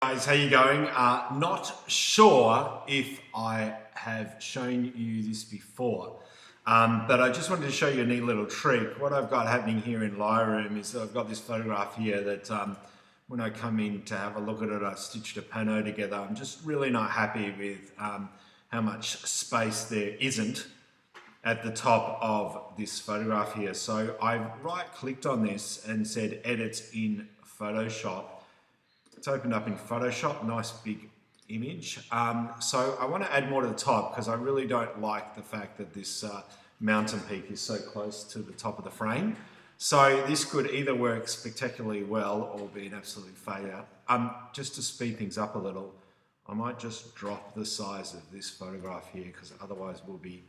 Guys, how you going? Not sure if I have shown you this before, but I just wanted to show you a neat little trick. What I've got happening here in Lightroom is that I've got this photograph here that when I come in to have a look at it, I stitched a pano together. I'm just really not happy with how much space there isn't at the top of this photograph here. So I've right-clicked on this and said Edit in Photoshop. It's opened up in Photoshop, nice big image. So I want to add more to the top because I really don't like the fact that this mountain peak is so close to the top of the frame. So this could either work spectacularly well or be an absolute failure. Just to speed things up a little, I might just drop the size of this photograph here because otherwise we'll be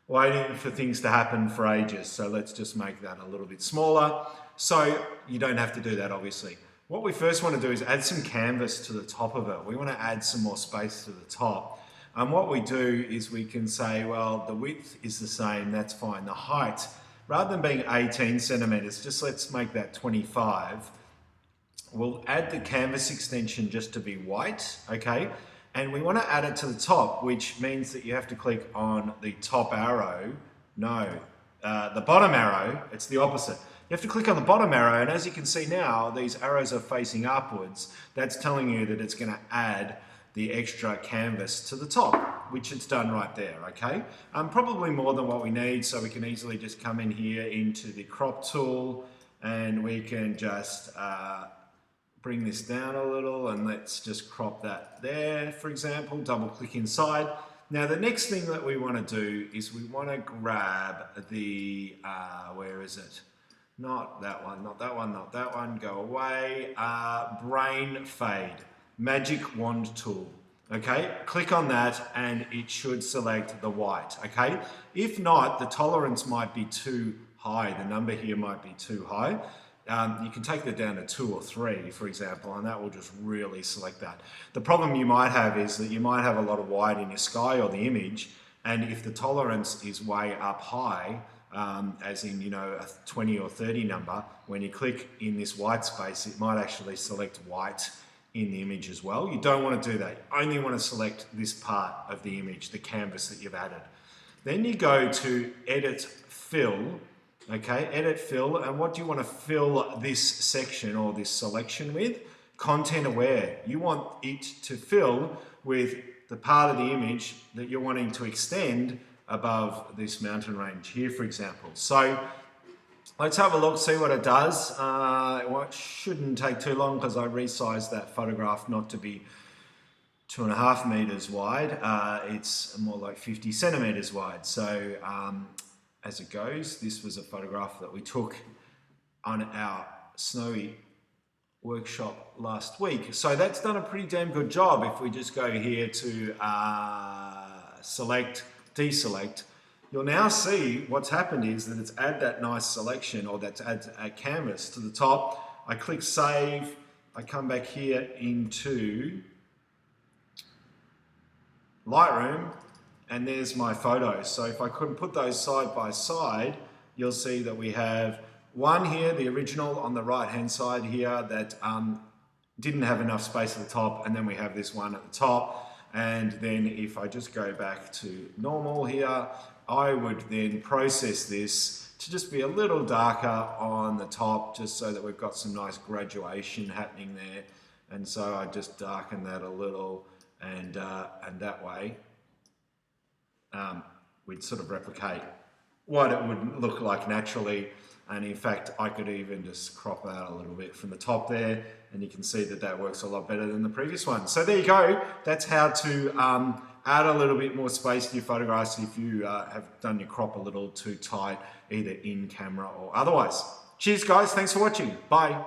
waiting for things to happen for ages. So let's just make that a little bit smaller. So you don't have to do that, obviously. What we first want to do is add some canvas to the top of it. We want to add some more space to the top. And what we do is we can say, well, the width is the same, that's fine. The height, rather than being 18 centimeters, just let's make that 25. We'll add the canvas extension just to be white, okay? And we want to add it to the top, which means that you have to click on the top arrow. No, the bottom arrow, it's the opposite. You have to click on the bottom arrow, and as you can see now, these arrows are facing upwards. That's telling you that it's going to add the extra canvas to the top, which it's done right there, okay? Probably more than what we need, so we can easily just come in here into the crop tool, and we can just bring this down a little, and let's just crop that there, for example. Double click inside. Now the next thing that we want to do is we want to grab the, where is it? Not that one, not that one, not that one, go away. Brain fade, magic wand tool, okay? Click on that and it should select the white, okay? If not, the tolerance might be too high, the number here might be too high. You can take that down to 2 or 3, for example, and that will just really select that. The problem you might have is that you might have a lot of white in your sky or the image, and if the tolerance is way up high, as in, you know, a 20 or 30 number, when you click in this white space, it might actually select white in the image as well. You don't want to do that. You only want to select this part of the image, the canvas that you've added. Then you go to Edit Fill, okay, Edit Fill, and what do you want to fill this section or this selection with? Content aware. You want it to fill with the part of the image that you're wanting to extend above this mountain range here, for example. So let's have a look, see what it does. It shouldn't take too long because I resized that photograph not to be 2.5 meters wide. It's more like 50 centimeters wide. So as it goes, this was a photograph that we took on our snowy workshop last week. So that's done a pretty damn good job. If we just go here to select, deselect, you'll now see what's happened is that it's add that nice selection, or that's add a canvas to the top. I click save, I come back here into Lightroom, and there's my photos. So if I could put those side by side, you'll see that we have one here, the original on the right hand side here, that didn't have enough space at the top, and then we have this one at the top. And then if I just go back to normal here, I would then process this to just be a little darker on the top, just so that we've got some nice graduation happening there. And so I just darken that a little, and that way we'd sort of replicate what it would look like naturally. And in fact, I could even just crop out a little bit from the top there, and you can see that that works a lot better than the previous one. So there you go. That's how to add a little bit more space to your photographs if you have done your crop a little too tight, either in camera or otherwise. Cheers guys, thanks for watching. Bye.